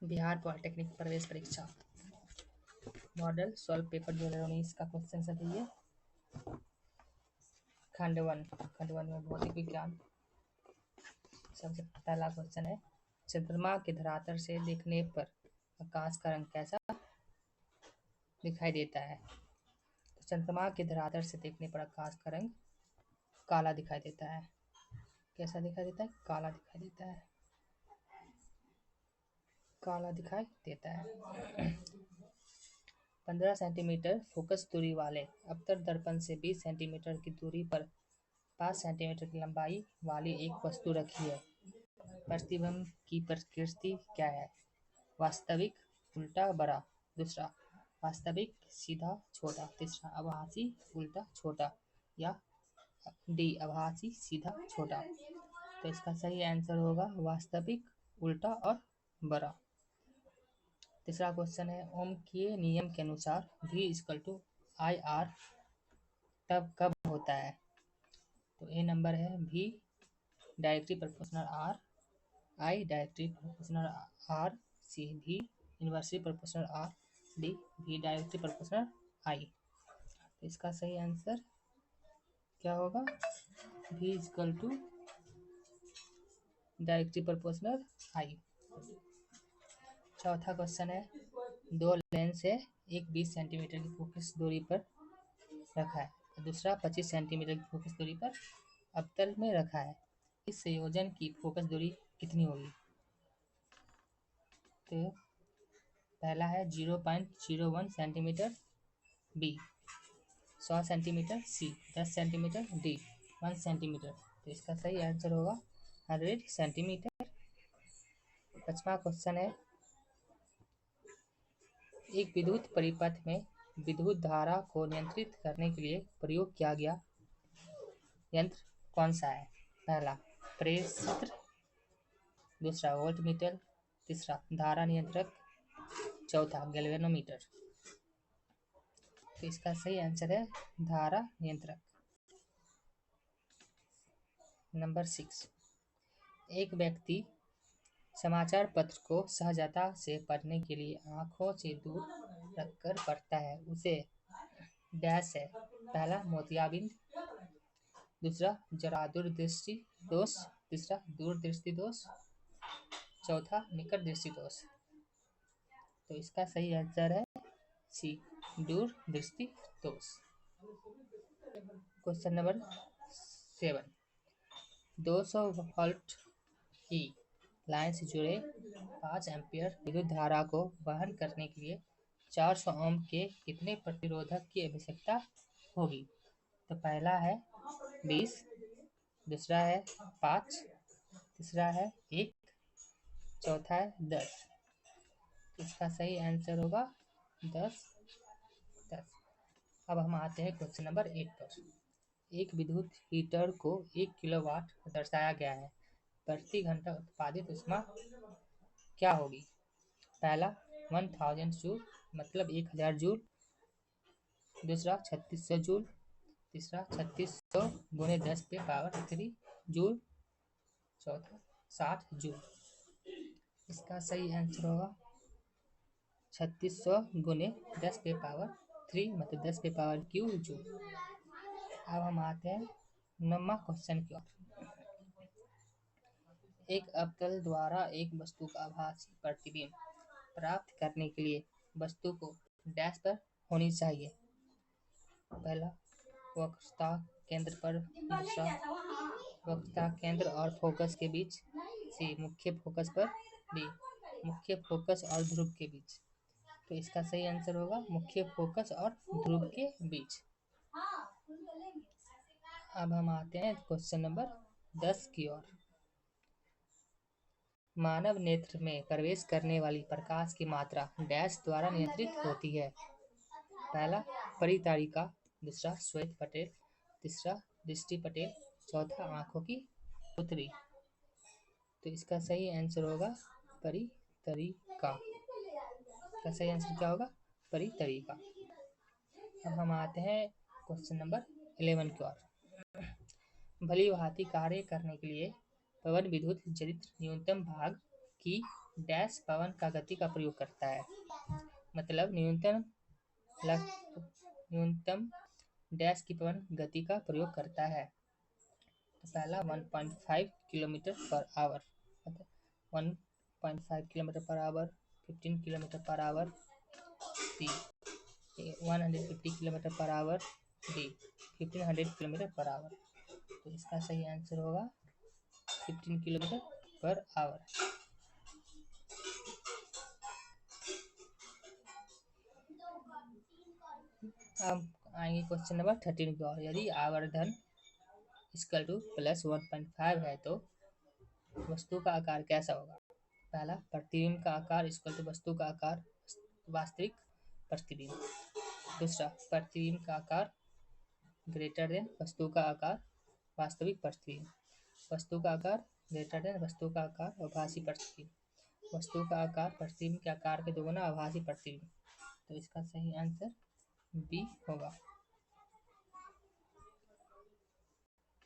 Bihar polytechnic प्रवेश परीक्षा model solve paper 2019 का क्वेश्चन सही है। खंड वन में भौतिक विज्ञान। सबसे पहला क्वेश्चन है, चंद्रमा के धरातल से देखने पर आकाश का रंग कैसा दिखाई देता है? तो चंद्रमा के धरातल से देखने पर आकाश का रंग काला दिखाई देता है। कैसा दिखाई देता है? काला दिखाई देता है। काला दिखाई देता है। 15 सेंटीमीटर फोकस दूरी वाले अवतल दर्पण से 20 सेंटीमीटर की दूरी पर 5 सेंटीमीटर की लंबाई वाली एक वस्तु रखी है। प्रतिबिंब की प्रकृति क्या है? वास्तविक, उल्टा, बड़ा। दूसरा, वास्तविक, सीधा, छोटा। तीसरा, आभासी, उल्टा, छोटा। या डी, आभासी, सीधा, छोटा। तो इसका सही आंसर होगा वास्तविक, उल्टा और बड़ा। तीसरा क्वेश्चन है, ओम के नियम के अनुसार V=IR तब कब होता है? तो ए नंबर है V directly proportional R, I directly proportional R, C V inversely proportional R, D V directly proportional I। तो इसका सही आंसर क्या होगा? V directly proportional I। चौथा क्वेश्चन है, दो लेंस है, एक 20 सेंटीमीटर की फोकस दूरी पर रखा है, दूसरा 25 सेंटीमीटर की फोकस दूरी पर अवतल में रखा है। इस संयोजन की फोकस दूरी कितनी होगी? तो पहला है 0.01 सेंटीमीटर, बी 100 सेंटीमीटर, सी 10 सेंटीमीटर, डी 1 सेंटीमीटर। तो इसका सही आंसर होगा 100 सेंटीमीटर। 5वां क्वेश्चन है, एक विद्युत परिपथ में विद्युत धारा को नियंत्रित करने के लिए प्रयोग किया गया यंत्र कौन सा है? पहला प्रेस यंत्र, दूसरा वोल्टमीटर, तीसरा धारा नियंत्रक, चौथा गैल्वेनोमीटर। तो इसका सही आंसर है धारा नियंत्रक। नंबर 6, एक व्यक्ति समाचार पत्र को सहजता से पढ़ने के लिए आंखों से दूर रखकर पढ़ता है, उसे डैश है। पहला मोतियाबिंद, दूसरा जरा दूरदृष्टि दोष, तीसरा दूरदृष्टि दोष, चौथा निकट दृष्टि दोष। तो इसका सही आंसर है सी, दूरदृष्टि दोष। क्वेश्चन नंबर 7, 200 वोल्ट की लाइन से जुड़े 5 एम्पीयर विद्युत धारा को वहन करने के लिए 400 ओम के कितने प्रतिरोधक की आवश्यकता होगी? तो पहला है 20, दूसरा है 5, तीसरा है 1, चौथा है 10। इसका सही आंसर होगा 10। अब हम आते हैं क्वेश्चन नंबर 8 पर। एक विद्युत हीटर को 1 किलोवाट दर्शाया गया है, प्रति घंटा उत्पादित ऊष्मा क्या होगी? पहला 1000 जूल मतलब 1000 जूल, दूसरा 3600 जूल, तीसरा 3600 गुणे 10 पे पावर 3 जूल, चौथा 60 जूल। इसका सही आंसर होगा 3600 गुणे 10 पे पावर 3 मतलब 10 पे पावर क्यू जूल। अब हम आते हैं 9वां क्वेश्चन की ओर। एक अवतल द्वारा एक वस्तु का आभासी प्रतिबिंब प्राप्त करने के लिए वस्तु को डैश पर होनी चाहिए। पहला वक्रता केंद्र पर, दूसरा वक्रता केंद्र और फोकस के बीच, सी मुख्य फोकस पर, डी मुख्य फोकस और ध्रुव के बीच। तो इसका सही आंसर होगा मुख्य फोकस और ध्रुव के बीच। अब हम आते हैं क्वेश्चन नंबर 10 की ओर। मानव नेत्र में प्रवेश करने वाली प्रकाश की मात्रा डैश द्वारा नियंत्रित होती है। पहला परितारिका, दूसरा श्वेत पटेल, तीसरा दृष्टि पटेल, चौथा आंखों की पुतली। तो इसका सही आंसर होगा परितरिका। इसका सही आंसर क्या होगा? परितरिका। अब हम आते हैं क्वेश्चन नंबर 11 की ओर। भली भांति कार्य करने के लिए पवन विद्युत जनित्र न्यूनतम भाग की डैश पवन का गति का प्रयोग करता है। मतलब न्यूनतम डैश की पवन गति का प्रयोग करता है। तो पहला 1.5 किलोमीटर पर आवर, मतलब 1.5 kilometre per hour, 15 kilometre per hour, C 150 kilometre per hour, D 1500 kilometre per hour. तो इसका सही आंसर होगा 15 किलोमीटर पर आवर। अब आएंगे क्वेश्चन नंबर 13 की ओर। यदि आवर्धन इक्वल टू प्लस 1.5 है तो वस्तु का आकार कैसा होगा? पहला, प्रतिबिंब का आकार इक्वल टू वस्तु का आकार वास्तविक प्रतिबिंब। दूसरा, प्रतिबिंब का आकार ग्रेटर देन वस्तु का आकार वास्तविक प्रतिबिंब। वस्तु का आकार ग्रेटर देन वस्तु का आकार आभासी प्रतिबिंब। वस्तु का आकार प्रतिबिंब के आकार के दोगुना आभासी प्रतिबिंब। तो इसका सही आंसर बी होगा।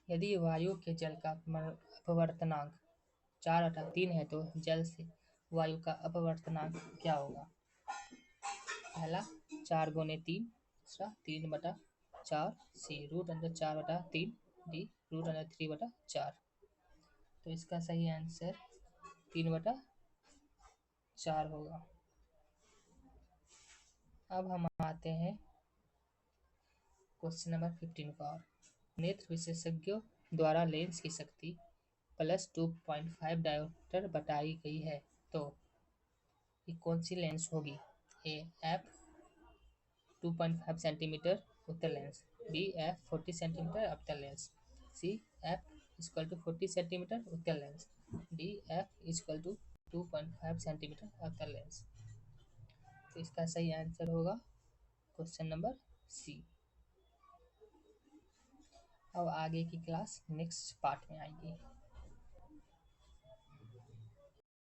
यदि वायु के जल का अपवर्तनांक 4/3 है तो जल से वायु का अपवर्तनांक क्या होगा? पहला 4 गुने 3, दूसरा 3/4, सी √4/3, डी √3/4। तो इसका सही आंसर 3/4 होगा। अब हम आते हैं क्वेश्चन नंबर 15 का। नेत्र विशेषज्ञों द्वारा लेंस की शक्ति प्लस 2.5 डायोप्टर बताई गई है, तो ये कौन सी लेंस होगी? ए एफ 2.5 सेंटीमीटर उत्तर लेंस, बी एफ 40 सेंटीमीटर अवतल lens, C F equal to 40 centimetre उत्तर lens, D F equal to 2.5 centimetre अवतल लेंस। तो इसका सही आंसर होगा क्वेश्चन नंबर सी। अब आगे की क्लास नेक्स्ट पार्ट में आएगी।